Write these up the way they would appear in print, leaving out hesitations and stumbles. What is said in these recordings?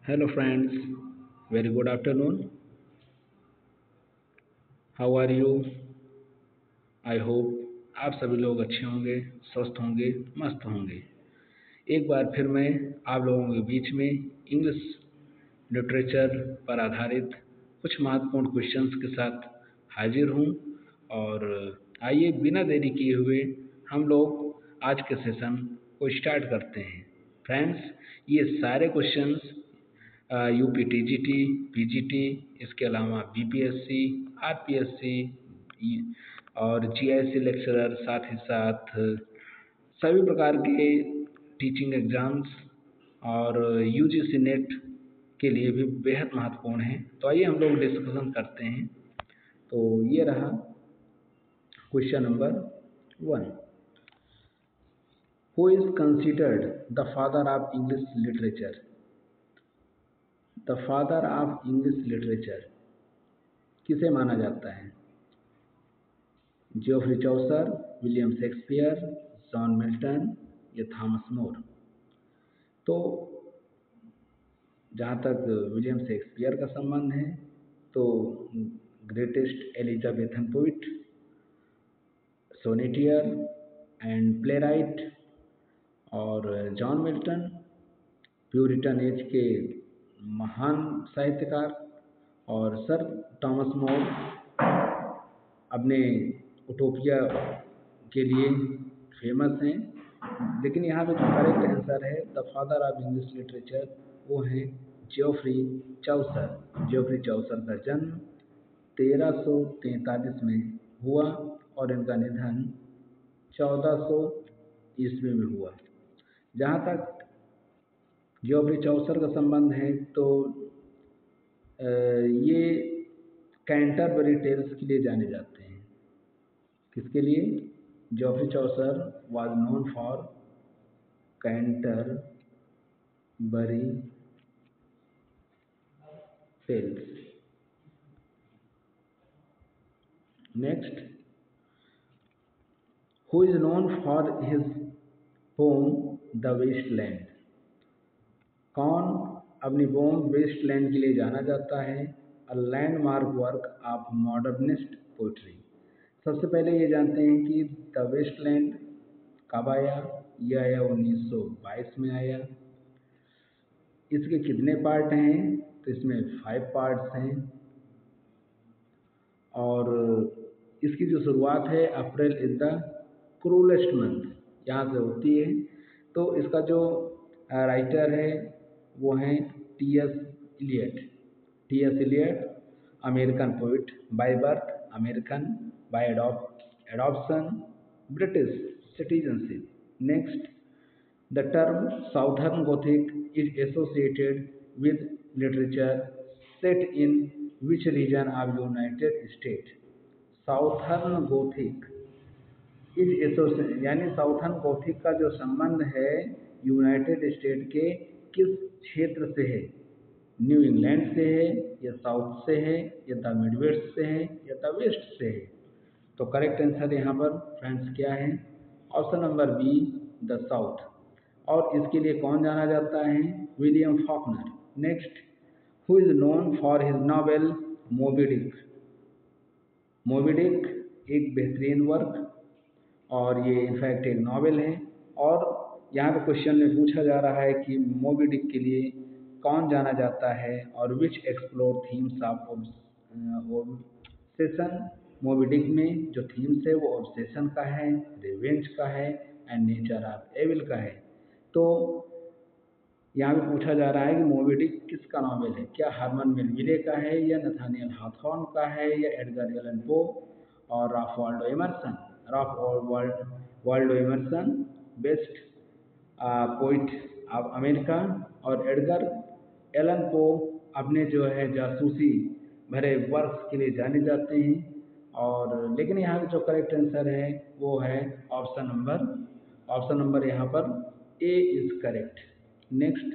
Hello friends, very good afternoon. How are you? I hope आप सभी लोग अच्छे होंगे, स्वस्थ होंगे, मस्त होंगे। एक बार फिर मैं आप लोगों के बीच में इंग्लिश लिटरेचर पर आधारित कुछ महत्वपूर्ण क्वेश्चंस के साथ हाजिर हूँ और आइए बिना देरी किए हुए हम लोग आज के सेशन को स्टार्ट करते हैं। फ्रेंड्स, ये सारे क्वेश्चंस यूपीटीजीटी, पीजीटी, इसके अलावा बीपीएससी, आरपीएससी और जीआईसी लेक्चरर, साथ ही साथ सभी प्रकार के टीचिंग एग्जाम्स और यूजीसी नेट के लिए भी बेहद महत्वपूर्ण है। तो आइए हम लोग डिस्कशन करते हैं। तो ये रहा question number 1। Who is considered the father of English literature? The father of English literature किसे माना जाता है? जियोफ्री चौसर, विलियम शेक्सपियर, जॉन मिल्टन या थॉमस मोर? तो जहाँ तक विलियम शेक्सपियर का संबंध है तो greatest Elizabethan poet, सोनेटियर and playwright, और जॉन मिल्टन प्यूरिटन एज के महान साहित्यकार, और सर थॉमस मोर अपने उटोपिया के लिए फेमस हैं। लेकिन यहाँ पे जो करेक्ट आंसर है the father of English literature वो है जियोफ्री चौसर। जियोफ्री चौसर का जन्म 1343 में हुआ और इनका निधन 1400 ईस्वी में हुआ। जहाँ तक जियोफ्री चौसर का संबंध है तो ये कैंटरबरी टेल्स के लिए जाने जाते हैं। किसके लिए? Geoffrey Chaucer was known for Canterbury Tales. Next, who is known for his poem the Wasteland? कौन अपनी पोम वेस्टलैंड के लिए जाना जाता है? A landmark work of modernist poetry. सबसे पहले ये जानते हैं कि द वेस्टलैंड कब आया? यह आया 1922 में आया। इसके कितने पार्ट हैं? तो इसमें 5 पार्ट्स हैं और इसकी जो शुरुआत है April is the cruellest month यहाँ से होती है। तो इसका जो राइटर है वो हैं T S. Eliot. T S. Eliot American poet, by birth American, by adoption British citizenship. Next, the term Southern Gothic is associated with literature set in which region of United States? Southern Gothic is associated यानी southern Gothic का जो संबंध है United state के किस क्षेत्र से है? न्यू इंग्लैंड से है या साउथ से है या द मिडवेस्ट से है या द वेस्ट से है? तो करेक्ट आंसर यहाँ पर फ्रेंड्स क्या है? Option number B, the south. और इसके लिए कौन जाना जाता है? William Faulkner. Next, who is known for his novel Moby Dick? Moby Dick एक बेहतरीन वर्क और ये इनफैक्ट एक नॉवेल है। और यहाँ पे क्वेश्चन में पूछा जा रहा है कि मोबी डिक के लिए कौन जाना जाता है और which explore themes of obsession. Moby Dick में जो थीम्स है वो ऑब्सेशन का है, रिवेंज का है एंड नेचर ऑफ एविल का है। तो यहाँ पे पूछा जा रहा है कि मोबी डिक किसका नॉवेल है? क्या हरमन मेलविले का है या नथानियल हॉथॉर्न का है या एडगर एलन पो और Ralph Waldo Emerson? Waldo Emerson best poet of America और एडगर एलन पो अपने जो है जासूसी भरे वर्क के लिए जाने जाते हैं। और लेकिन यहाँ पे जो करेक्ट आंसर है वो है ऑप्शन नंबर यहाँ पर A is correct. Next,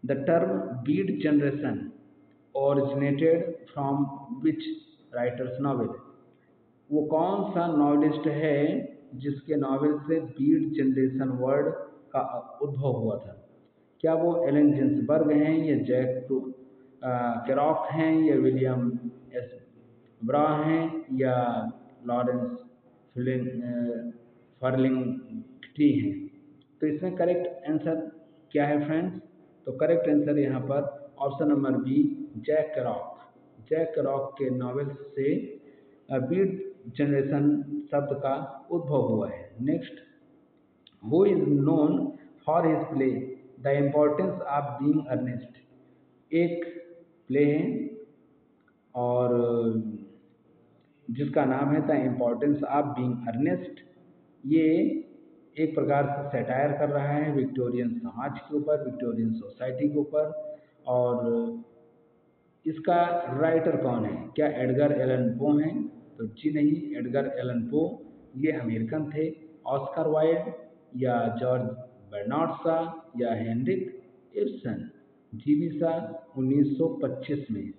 the term beat generation originated from which writer's novel? वो कौन सा नॉवेलिस्ट है जिसके नॉवेल से बीट जनरेशन वर्ड का उद्भव हुआ था? क्या वो एलन जिन्सबर्ग हैं या जैक केरॉक हैं या विलियम एस ब्रा हैं या लॉरेंस फर्लिंगटी हैं। तो इसमें करेक्ट आंसर क्या है फ्रेंड्स? तो करेक्ट आंसर यहाँ पर option number B, Jack Kerouac. Jack Kerouac के नॉवेल से बीट जनरेशन शब्द का उद्भव हुआ है। Next, who is known for his play the importance of being earnest. एक प्ले है और जिसका नाम है the importance of being earnest. ये एक प्रकार से सैटायर कर रहा है विक्टोरियन समाज के ऊपर, विक्टोरियन सोसाइटी के ऊपर। और इसका राइटर कौन है? क्या एडगर एलन पो हैं? तो जी नहीं, एडगर एलन पो ये अमेरिकन थे। ऑस्कर वाइल्ड या जॉर्ज बर्नार्ड शॉ या हेनरिक इब्सन। जीवी शॉ 1925 में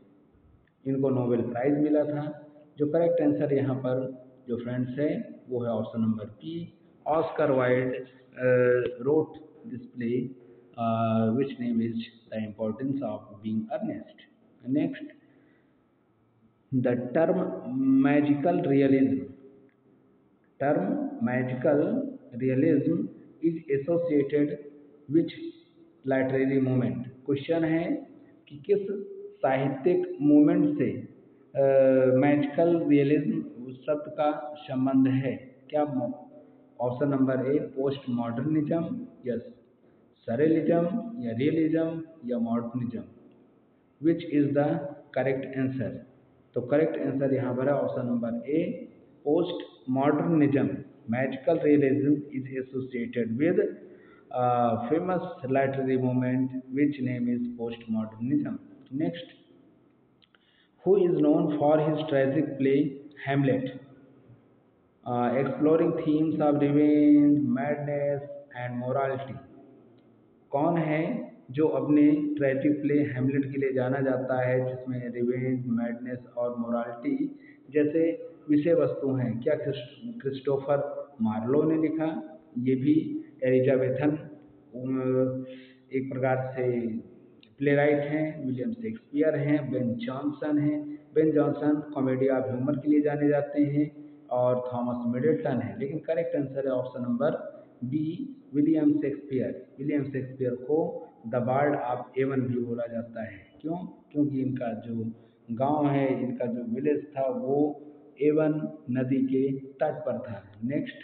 इनको नोबेल प्राइज मिला था। जो करेक्ट आंसर यहाँ पर जो फ्रेंड्स है वो है option number B, Oscar Wilde wrote this play which name is the importance of being earnest. Next, the term magical realism. Term magical realism is associated which literary movement. Question है कि किस साहित्यिक movement से magical realism शब्द का संबंध है? क्या ऑप्शन नंबर ए, पोस्ट मॉडर्निज्म या सरेलिज्म या रियलिज्म या modernism. Which is the correct answer? तो करेक्ट आंसर यहाँ पर है option number A, post modernism. Magical realism is associated with famous literary movement which name is post modernism. Next, who is known for his tragic play Hamlet, exploring themes of revenge, madness and morality। कौन है जो अपने tragic play Hamlet के लिए जाना जाता है, जिसमें रिवेंज, मैडनेस और मोरालिटी जैसे विषय वस्तु हैं? क्या क्रिस्टोफर मार्लो ने लिखा? ये भी एलिजाबेथन एक प्रकार से प्ले राइट हैं। विलियम शेक्सपियर हैं। बेन जॉनसन हैं। Ben Jonson comedy of humour के लिए जाने जाते हैं। और थॉमस मिडल्टन है। लेकिन करेक्ट आंसर है option number B, William Shakespeare. William Shakespeare को द बार्ड ऑफ एवन भी बोला जाता है। क्यों? क्योंकि इनका जो गांव है, इनका जो विलेज था वो एवन नदी के तट पर था। Next,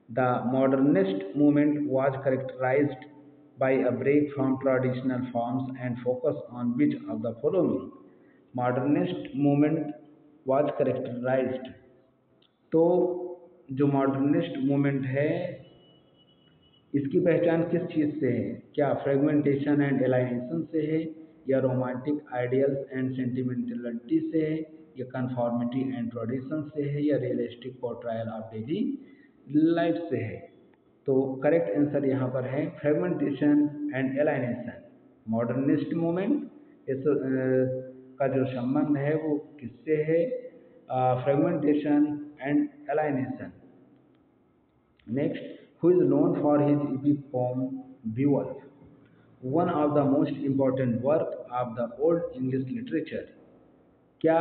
the modernist movement was characterized by a break from traditional forms and focus on which of the following? Modernist movement was characterized। तो जो मॉडर्निस्ट मूवमेंट है इसकी पहचान किस चीज़ से है? क्या फ्रेगमेंटेशन एंड एलाइनेशन से है, या रोमांटिक आइडियल्स एंड सेंटिमेंटलिटी से है, या कन्फॉर्मिटी एंड ट्रेडिशन से है, या realistic portrayal of daily life से है? तो करेक्ट आंसर यहाँ पर है fragmentation and alienation. Modernist movement का जो संबंध है वो किससे है? Fragmentation and alienation. Next, who is known for his epic poem Beowulf, one of the most important work of the old English literature। क्या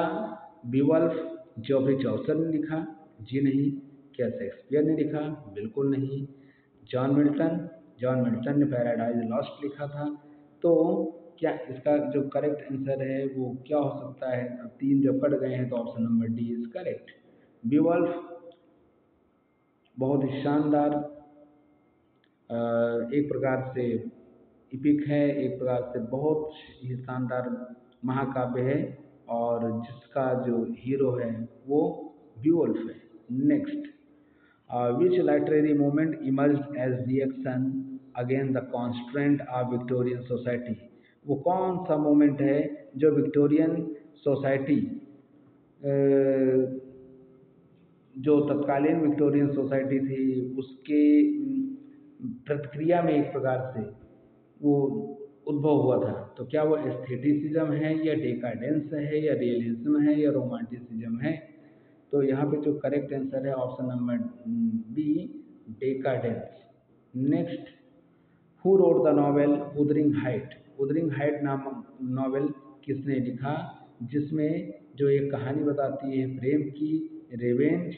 बीवल्फ जॉफ्री चौसर ने लिखा? जी नहीं। क्या शेक्सपियर ने लिखा? बिल्कुल नहीं। जॉन मिल्टन ने पैराडाइज लॉस्ट लिखा था। तो क्या इसका जो करेक्ट आंसर है वो क्या हो सकता है? अब तीन जब कट गए हैं तो option number D is correct. Beowulf बहुत ही शानदार एक प्रकार से इपिक है, एक प्रकार से बहुत ही शानदार महाकाव्य है और जिसका जो हीरो है वो बीवल्फ है। Next, which literary movement emerged as reaction against the constraint of Victorian society? वो कौन सा मूवमेंट है जो विक्टोरियन सोसाइटी जो तत्कालीन विक्टोरियन सोसाइटी थी उसके प्रतिक्रिया में एक प्रकार से वो उद्भव हुआ था? तो क्या वो एस्थेटिसिज्म है, या डेकाडेंस है, या रियलिज्म है, या रोमांटिसिज्म है? तो यहाँ पे जो करेक्ट आंसर है option number B, decadence. Next, who wrote the novel Wuthering Height? Wuthering Height नामक नॉवेल किसने लिखा, जिसमें जो एक कहानी बताती है प्रेम की, रिवेंज,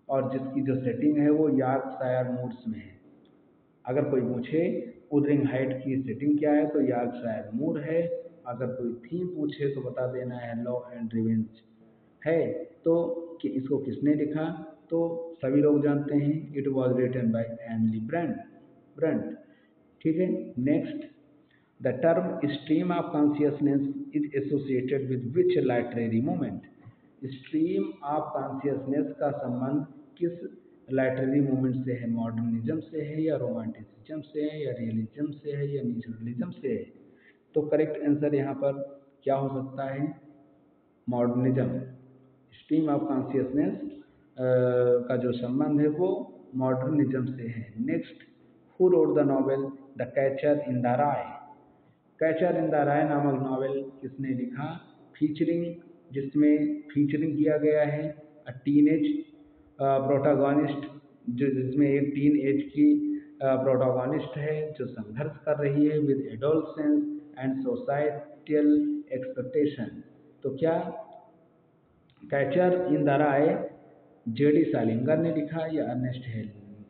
और जिसकी जो सेटिंग है वो यॉर्कशायर मूड्स में है। अगर कोई पूछे वुदरिंग हाइट की सेटिंग क्या है तो यॉर्कशायर मूड है। अगर कोई थीम पूछे तो बता देना है लव एंड रिवेंज है। तो कि इसको किसने लिखा, तो सभी लोग जानते हैं, it was written by Emily Bronte. ठीक है। Next, the term stream of consciousness is associated with which literary movement? Stream of consciousness का संबंध किस लिटरेरी मूवमेंट से है? मॉडर्निज्म से है, या रोमांटिसिज्म से है, या रियलिज्म से है, या नेचुरलिज्म से है? तो करेक्ट आंसर यहाँ पर क्या हो सकता है? मॉडर्निज्म। स्ट्रीम ऑफ कॉन्शियसनेस का जो संबंध है वो मॉडर्निज्म से है। Next, who wrote the novel the Catcher in the Rye? Catcher in the Rye नामक नॉवेल किसने लिखा, फीचरिंग, जिसमें फीचरिंग किया गया है टीनेज प्रोटागोनिस्ट, जो जिसमें एक टीन एज की प्रोटागोनिस्ट है जो संघर्ष कर रही है with adolescence and societal expectation. तो क्या Catcher in the Rye JD Salinger ने लिखा, या अर्नेस्ट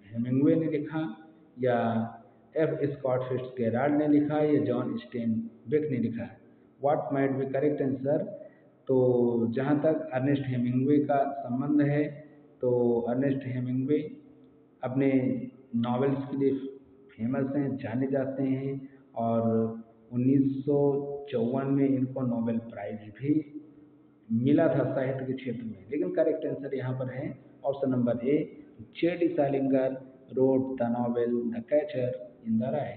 हेमिंग्वे ने लिखा, या एफ स्कॉट फिट्जगेराल्ड ने लिखा, या जॉन स्टेनबेक ने लिखा? What might be correct answer? तो जहाँ तक अर्नेस्ट हेमिंग्वे का संबंध है तो अर्नेस्ट हेमिंग्वे अपने नॉवेल्स के लिए फेमस हैं, जाने जाते हैं, और 1954 में इनको नोबेल प्राइज भी मिला था साहित्य के क्षेत्र में। लेकिन करेक्ट आंसर यहाँ पर है option number A, JD Salinger wrote the novel the Catcher in the Rye.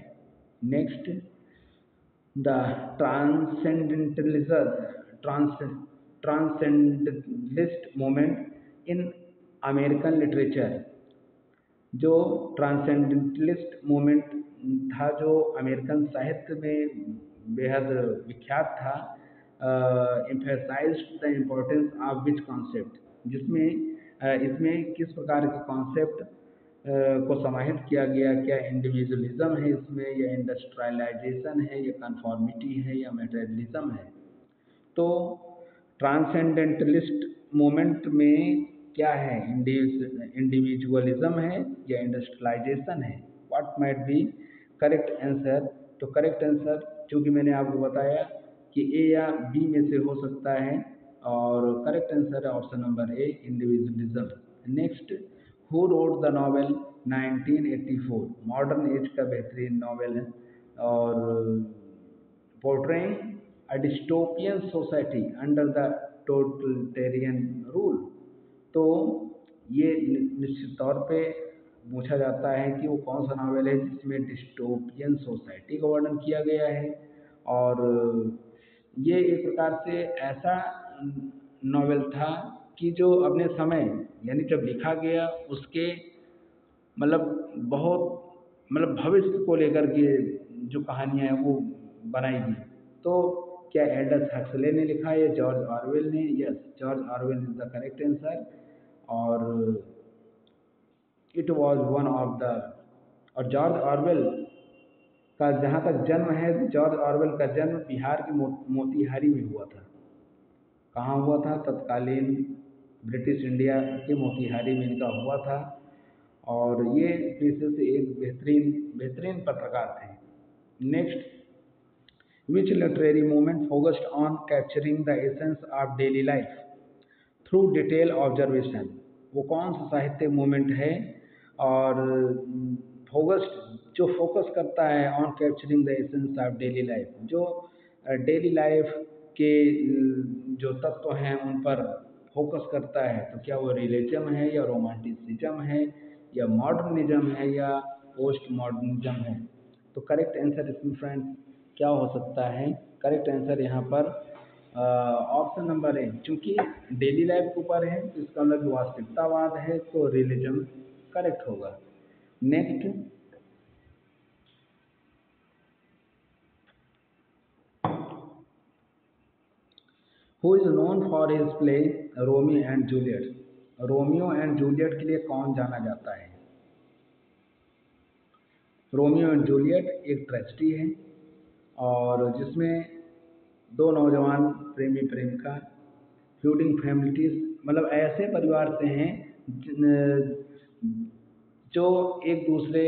Next, the transcendentalist movement in American literature. जो ट्रांसेंडेंटलिस्ट मूवमेंट था जो अमेरिकन साहित्य में बेहद विख्यात था, emphasized the importance of which concept? जिसमें इसमें किस प्रकार के कॉन्सेप्ट को समाहित किया गया? क्या इंडिविजुअलिज्म है इसमें, या इंडस्ट्रियलाइजेशन है, या कन्फॉर्मिटी है, या मटेरियलिज्म है? तो ट्रांसेंडेंटलिस्ट मूवमेंट में क्या है? इंडिविजुअलिज्म है या इंडस्ट्रियलाइजेशन है? What might be correct answer? तो करेक्ट आंसर, चूँकि मैंने आपको बताया कि ए या बी में से हो सकता है, और करेक्ट आंसर है option number A, individualism. Next, who wrote the novel 1984? Modern age का बेहतरीन नॉवेल है, और portraying a dystopian society under the totalitarian rule. तो ये निश्चित तौर पे पूछा जाता है कि वो कौन सा नॉवेल है जिसमें डिस्टोपियन सोसाइटी का वर्णन किया गया है। और ये एक प्रकार से ऐसा नॉवेल था कि जो अपने समय, यानी जब लिखा गया उसके मतलब बहुत भविष्य को लेकर के जो कहानियाँ हैं वो बनाई गई। तो क्या एल्डस हक्सले ने लिखा है या जॉर्ज ऑरवेल ने? Yes, George Orwell is the correct answer. और it was one of the, और जॉर्ज ऑरवेल का जहाँ तक जन्म है, जॉर्ज ऑरवेल का जन्म बिहार के मोतिहारी में हुआ था। कहाँ हुआ था? तत्कालीन ब्रिटिश इंडिया के मोतिहारी में इनका हुआ था, और ये पेशे से एक बेहतरीन पत्रकार थे। Next, which literary movement focused on capturing the essence of daily life through detail observation? वो कौन सा साहित्य मूवमेंट है और जो फोकस करता है on capturing the essence of daily life, जो डेली लाइफ के जो तत्व हैं उन पर फोकस करता है? तो क्या वो रियलिज्म है, या रोमांटिसिज्म है, या मॉडर्निज्म है, या पोस्ट मॉडर्निज्म है? तो करेक्ट आंसर इसमें फ्रेंड क्या हो सकता है? करेक्ट आंसर यहाँ पर ऑप्शन नंबर ए, चूँकि डेली लाइफ के ऊपर है तो इसका मतलब वास्तविकतावाद है, तो रियलिज्म करेक्ट होगा। Next, who is known for his play Romeo and Juliet? Romeo and Juliet के लिए कौन जाना जाता है? रोमियो एंड जूलियट एक ट्रेजेडी है और जिसमें दो नौजवान प्रेमी प्रेमिका फ्यूडिंग फैमिलीज मतलब ऐसे परिवार से हैं जो एक दूसरे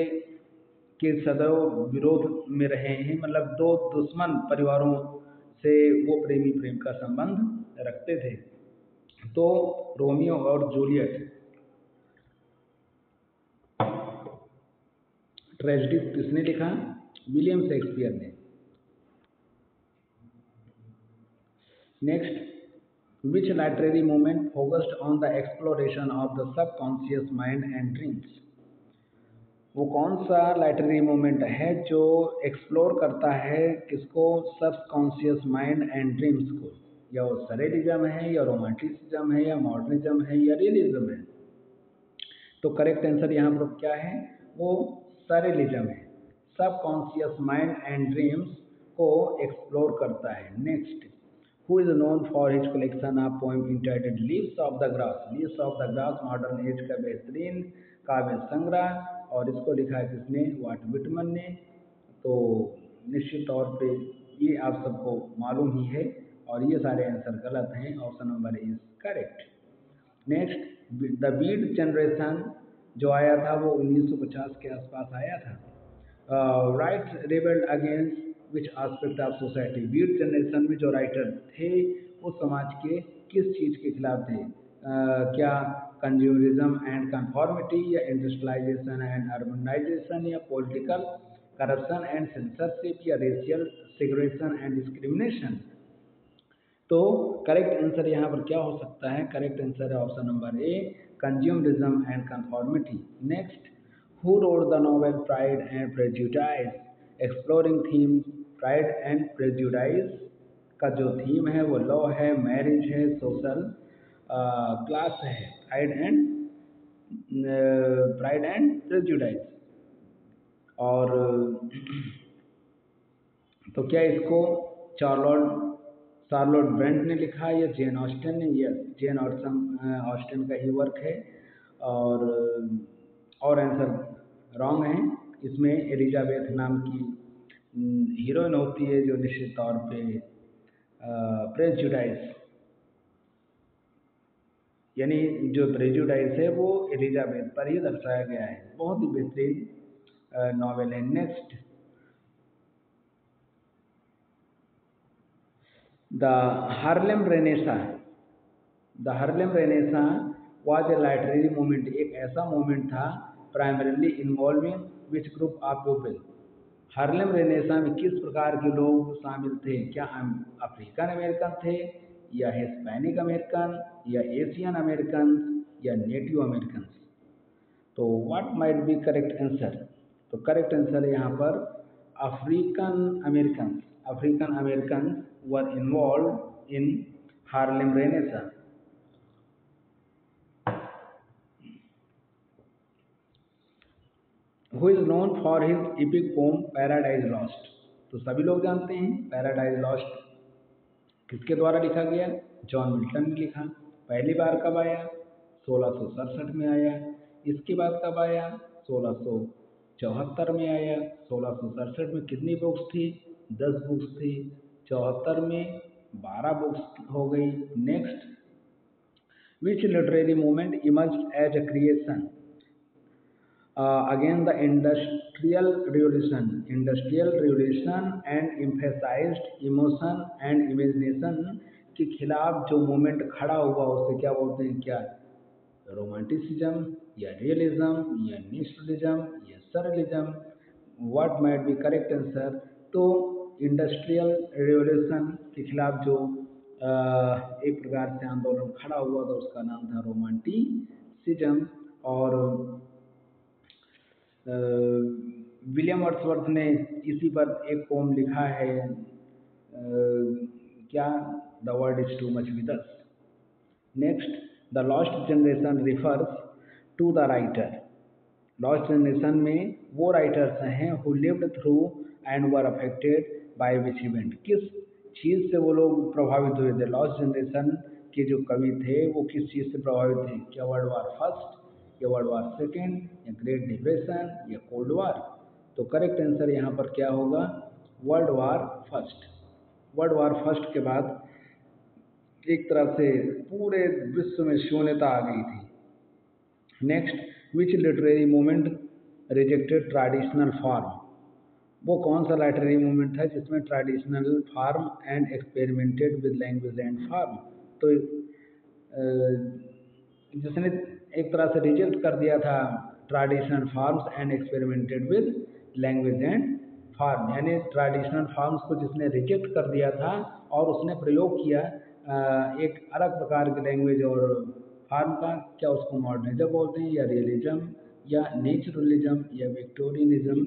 के सदैव विरोध में रहे हैं, मतलब दो दुश्मन परिवारों से वो प्रेमी प्रेमिका संबंध रखते थे। तो रोमियो और जूलियट ट्रेजेडी किसने लिखा? विलियम शेक्सपियर ने। Next, which literary movement focused on the exploration of the subconscious mind and dreams? वो कौन सा लाइटरेरी मूवमेंट है जो एक्सप्लोर करता है किसको? सबकॉन्शियस माइंड एंड ड्रीम्स को। या वो सरेलिज्म है या रोमांटिसिज्म है या मॉडर्निज्म है या रियलिज्म है? तो करेक्ट आंसर यहाँ पर क्या है? वो सरेलिज्म है। सबकॉन्शियस माइंड एंड ड्रीम्स को एक्सप्लोर करता है। Next, who is known for his collection of poem entitled Leaves of the Grass? Leaves of the Grass modern age का बेहतरीन काव्य संग्रह, और इसको लिखा है किसने? वाल्ट विटमन ने। तो निश्चित तौर पे ये आप सबको मालूम ही है और ये सारे आंसर गलत हैं। Option number is correct. Next, the beat generation जो आया था वो 1950 के आसपास आया था। Write rebelled against which aspect of society? Beat generation में जो राइटर थे वो समाज के किस चीज़ के खिलाफ थे? क्या कंज्यूमरिज्म एंड कंफॉर्मिटी, या इंडस्ट्रियलाइजेशन एंड अर्बनाइजेशन, या पॉलिटिकल करप्शन एंड सेंसरशिप, या रेशियल सेग्रेगेशन एंड डिस्क्रिमिनेशन? तो करेक्ट आंसर यहाँ पर क्या हो सकता है? करेक्ट आंसर है option number A, consumerism and conformity. Next, who wrote the novel pride and prejudice? Exploring theme pride and prejudice का जो थीम है वो लॉ है, मैरिज है, सोशल क्लास है। Pride and prejudice. और तो क्या इसको चार्लोट ब्रेंट ने लिखा या जेन ऑस्टन ने? यस, जेन ऑस्टन का ही वर्क है। और आंसर रॉन्ग है। इसमें एलिजाबेथ नाम की हीरोइन होती है जो निश्चित तौर पे प्रेजुडाइज, यानी जो प्रेजुडाइज है वो एलिजाबेथ पर ही दर्शाया गया है। बहुत ही बेहतरीन नॉवेल है। Next, the Harlem Renaissance was a literary movement. एक ऐसा मूवमेंट था primarily involving which group of people? Harlem Renaissance में किस प्रकार के लोग शामिल थे? क्या अफ्रीकन अमेरिकन थे, या हिस्पैनिक अमेरिकन, या एशियन अमेरिकन, या नेटिव अमेरिकन? तो what might be correct answer? तो करेक्ट आंसर है यहाँ पर African American. African American were involve in Harlem Renaissance. Who is known for his epic poem paradise lost? तो सभी लोग जानते हैं पैराडाइज लॉस्ट किसके द्वारा लिखा गया? जॉन मिल्टन ने लिखा। पहली बार कब आया? 1667 में आया। इसके बाद कब आया? 1674 में आया। 1667 में कितनी बुक्स थी? 10 बुक्स थी। 74 में 12 बुक्स हो गई। Next, which literary movement emerged as a creation against the industrial revolution and emphasized emotion and imagination के खिलाफ जो मूवमेंट खड़ा हुआ उसे क्या बोलते हैं? क्या रोमांटिसिज्म, या रियलिज्म, या नेशनलिज्म, या surrealism? What might be correct answer? तो इंडस्ट्रियल रिवोल्यूशन के खिलाफ जो एक प्रकार से आंदोलन खड़ा हुआ था उसका नाम था रोमांटिसिज्म। और विलियम वर्ड्सवर्थ ने इसी पर एक पोम लिखा है, क्या? The world is too much with us. Next, the lost generation refers to the writer. Lost generation में वो राइटर्स हैं who lived through and were affected by which event? किस चीज़ से वो लोग प्रभावित हुए थे? लॉस्ट जनरेशन के जो कवि थे वो किस चीज़ से प्रभावित थे? क्या वर्ल्ड वार फर्स्ट, या वर्ल्ड वार सेकेंड, या ग्रेट डिप्रेशन, या कोल्ड वार? तो करेक्ट आंसर यहाँ पर क्या होगा? World war first. World war first के बाद एक तरह से पूरे विश्व में शून्यता आ गई थी। Next, which literary movement rejected traditional form? वो कौन सा लिटरेरी मूवमेंट था जिसमें traditional form and experimented with language and form? तो जिसने एक तरह से रिजेक्ट कर दिया था traditional forms and experimented with language and form, यानी ट्रेडिशनल फॉर्म्स को जिसने रिजेक्ट कर दिया था और उसने प्रयोग किया एक अलग प्रकार की लैंग्वेज और फॉर्म का, क्या उसको मॉडर्निज्म बोलते हैं, या रियलिज्म, या नेचुरलिज्म, या विक्टोरियनिज्म?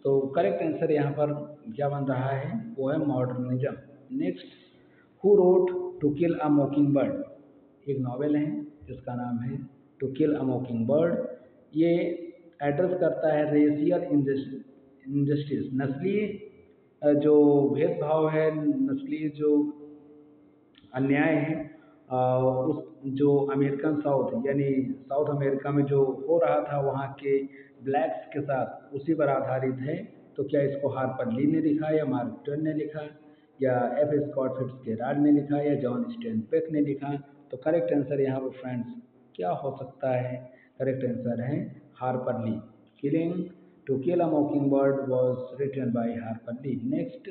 तो करेक्ट आंसर यहाँ पर क्या बन रहा है? वो है modernism. Next, who wrote to kill a mockingbird? एक नॉवेल है जिसका नाम है to kill a mockingbird. ये एड्रेस करता है रेशियल इनजस्टिस, नस्लीय जो भेदभाव है, नस्लीय जो अन्याय है उस जो अमेरिकन साउथ यानी साउथ अमेरिका में जो हो रहा था वहाँ के ब्लैक्स के साथ, उसी पर आधारित है। तो क्या इसको हार्पर ली ने लिखा, या मार्क ट्वेन ने लिखा, या एफ स्कॉट फिट्जगेराल्ड ने लिखा, या जॉन स्टेनबेक ने लिखा? तो करेक्ट आंसर यहाँ पर फ्रेंड्स क्या हो सकता है? करेक्ट आंसर है Harper Lee. Killing to kill a mockingbird was written by Harper Lee. Next,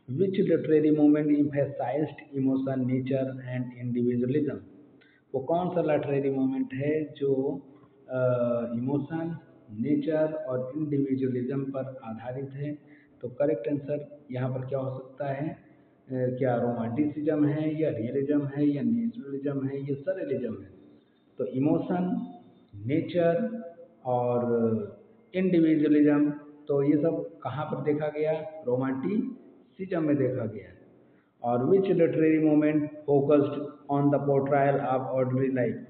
which literary movement emphasized emotion, nature and individualism? वो कौन सा लिटरेरी मूवमेंट है जो इमोशन, नेचर और इंडिविजुअलिज्म पर आधारित है? तो करेक्ट आंसर यहाँ पर क्या हो सकता है? क्या रोमांटिसिज्म है, या रियलिज्म है, या नेचुरलिज्म है, या सरेलिज्म है? तो इमोशन, नेचर और इंडिविजुअलिज्म, तो ये सब कहाँ पर देखा गया? रोमांटिसिज्म में देखा गया। और which literary movement focused on the portrayal of ordinary life?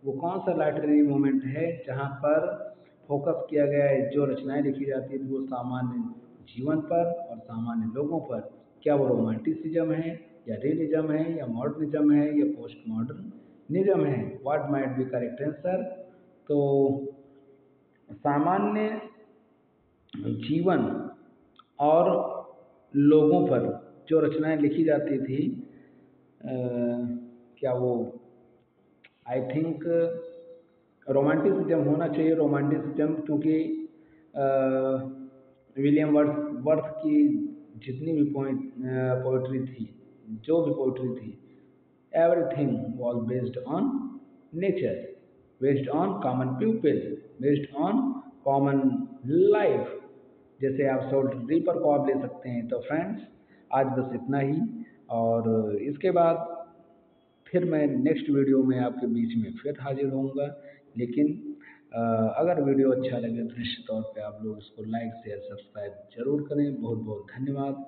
वो कौन सा लिटरेरी मूवमेंट है जहाँ पर फोकस किया गया है, जो रचनाएं लिखी जाती थी वो सामान्य जीवन पर और सामान्य लोगों पर? क्या वो रोमांटिसिज्म है, या रियलिज्म है, या मॉडर्निज्म है, या पोस्ट मॉडर्निज्म है? What might be correct answer? तो सामान्य जीवन और लोगों पर जो रचनाएं लिखी जाती थी, क्या वो आई थिंक रोमांटिसिज्म होना चाहिए। रोमांटिसिज्म, क्योंकि विलियम वर्थ की जितनी भी पोइट्री थी, जो भी पोइट्री थी, everything was based on nature, based on common people, based on common life. जैसे आप सोल्ट रीपर को आप ले सकते हैं। तो फ्रेंड्स आज बस इतना ही, और इसके बाद फिर मैं नेक्स्ट वीडियो में आपके बीच में फिर हाजिर होऊंगा। लेकिन अगर वीडियो अच्छा लगे तो निश्चित तौर पे आप लोग इसको लाइक शेयर सब्सक्राइब जरूर करें। बहुत बहुत धन्यवाद।